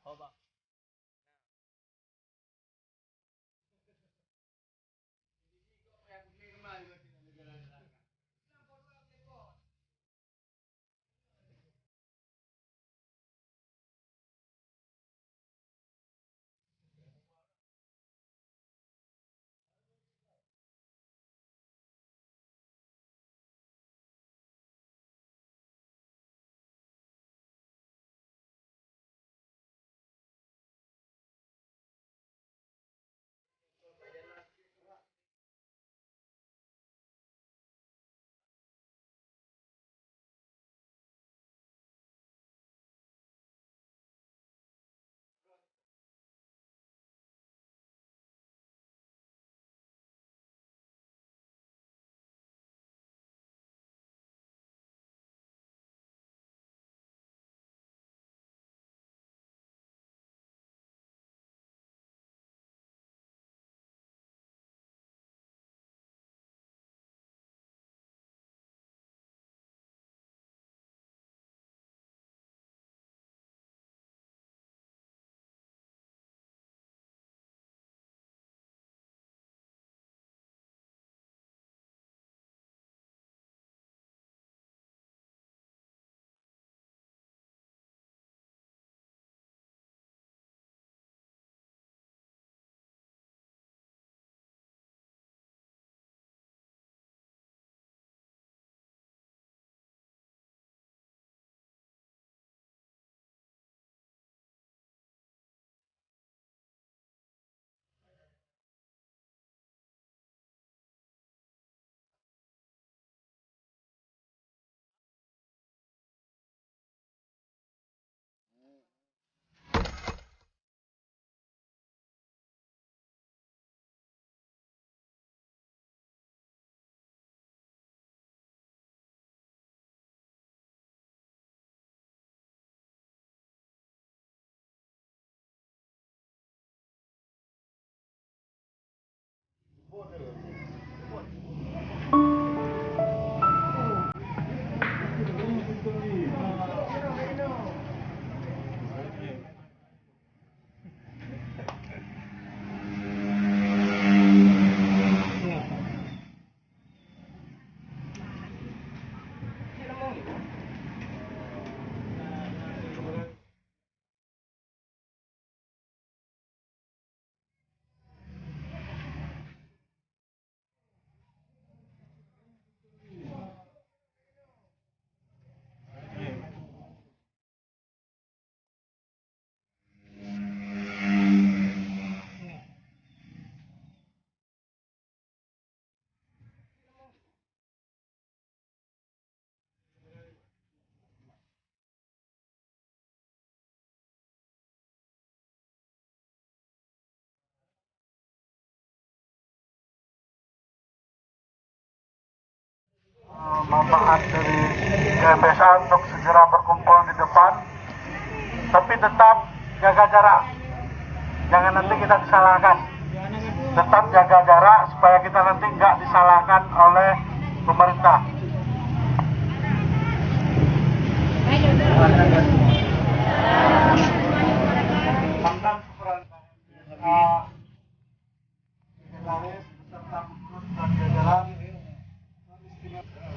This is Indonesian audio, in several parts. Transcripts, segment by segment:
Oh, Bang. Manfaat dari KMSA untuk segera berkumpul di depan, tapi tetap jaga jarak, jangan nanti kita disalahkan. Tetap jaga jarak supaya kita nanti nggak disalahkan oleh pemerintah.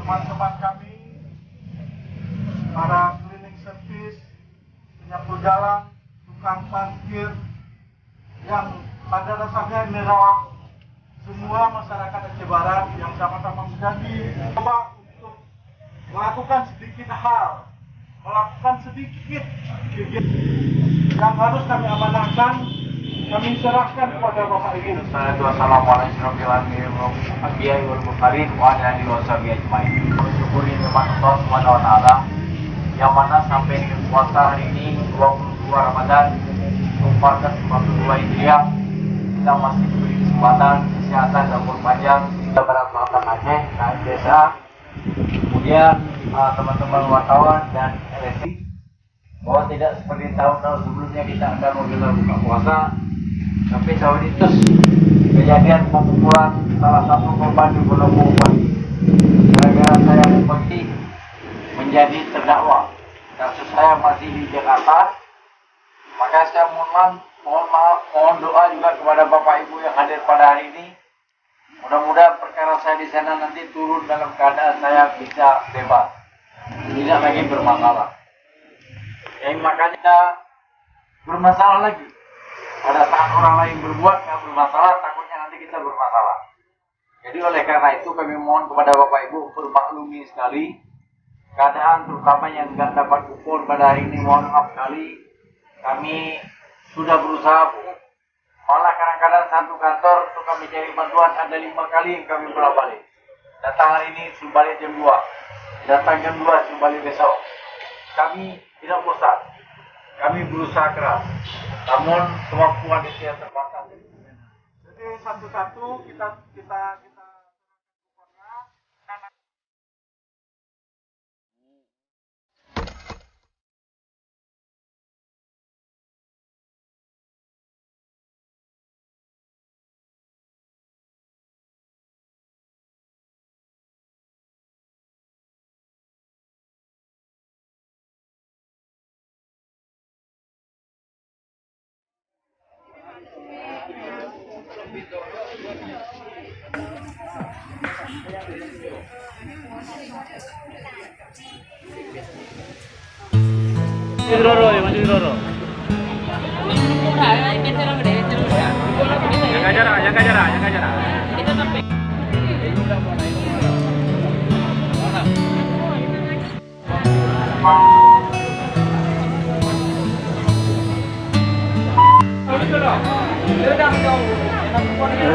Teman-teman kami, para cleaning service, penyapu jalan, tukang parkir, yang pada dasarnya merawat semua masyarakat Aceh Barat yang sama-sama menjadi coba untuk melakukan sedikit hal, melakukan sedikit yang harus kami amanahkan, kami serahkan kepada Bapak Ibu. Assalamualaikum warahmatullahi wabarakatuh. Bersyukuri nikmat Allah Subhanahu wa taala yang mana sampai di puasa hari ini 22 Ramadan 1442 Hijriah kita masih diberi kesempatan, kesehatan dan umur panjang kita beramalan Aceh, desa, kemudian teman-teman wartawan dan LSI bahwa tidak seperti tahun-tahun sebelumnya kita akan menggelar buka puasa, tapi tahun itu kejadian pemukulan salah satu korban di Pulau Bupati gara-gara saya menjadi terdakwa. Kasus saya masih di Jakarta Maka saya mohon maaf, mohon doa juga kepada Bapak Ibu yang hadir pada hari ini. Mudah-mudahan perkara saya di sana nanti turun dalam keadaan saya bisa bebas, tidak lagi bermasalah. Makanya bermasalah lagi. Pada saat orang lain berbuat nggak bermasalah, takutnya nanti kita bermasalah. Jadi oleh karena itu kami mohon kepada Bapak Ibu bermaklumi sekali keadaan terutama yang nggak dapat kupon pada hari ini. Mohon maaf sekali. Kami sudah berusaha, malah kadang-kadang satu kantor untuk kami cari bantuan ada 5 kali yang kami bolak-balik. Datang hari ini suruh balik jam 2, datang jam 2 suruh balik besok. Kami tidak bosan, kami berusaha keras, namun kemampuan itu yang terbatas. Jadi satu-satu kita Roro ya, masih Roro. Jaga jarak.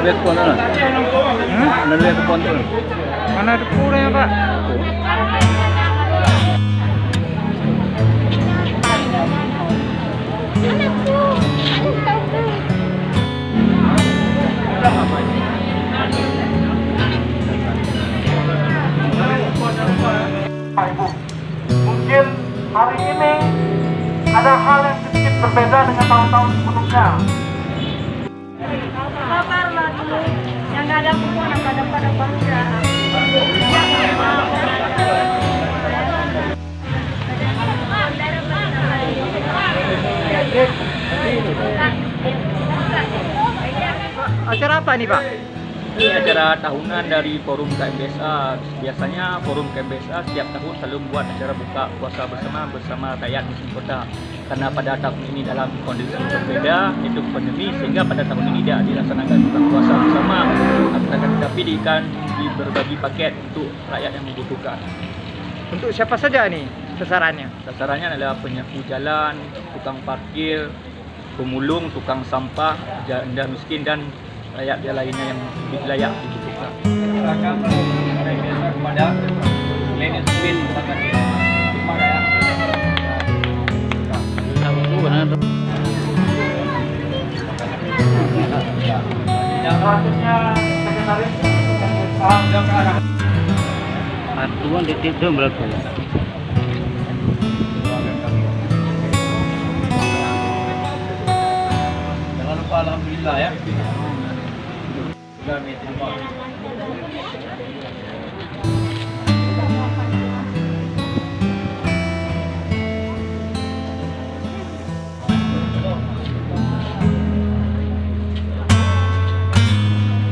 Lihat kupon mana? Lihat kupon tu. Mana ada kuponnya Pak? Pak Ibu, mungkin hari ini ada hal yang sedikit berbeda dengan tahun-tahun sebelumnya. Sabar lagi, yang nggak ada kupon, yang nggak dapat bangga. Acara apa nih Pak? Ini acara tahunan dari Forum KMBSA. Biasanya Forum KMBSA setiap tahun selalu buat acara buka puasa bersama rakyat Muslim Kota. Karena pada tahun ini dalam kondisi berbeda, yaitu pandemi, sehingga pada tahun ini tidak dilaksanakan buka puasa bersama. Tetapi di berbagi paket untuk rakyat yang membutuhkan. Untuk siapa saja nih sasarannya? Sasarannya adalah penyapu jalan, tukang parkir, pemulung, tukang sampah, janda miskin dan rakyat lainnya yang lebih layak dibutuhkan. Kepada Lenin Spin Selanjutnya sekretaris Atuan di tiap jam berapa? Jangan lupa alhamdulillah ya. Sudah diterima.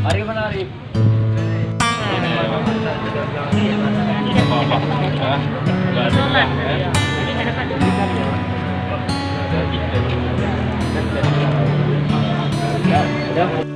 Arif mana Arif? Sudah.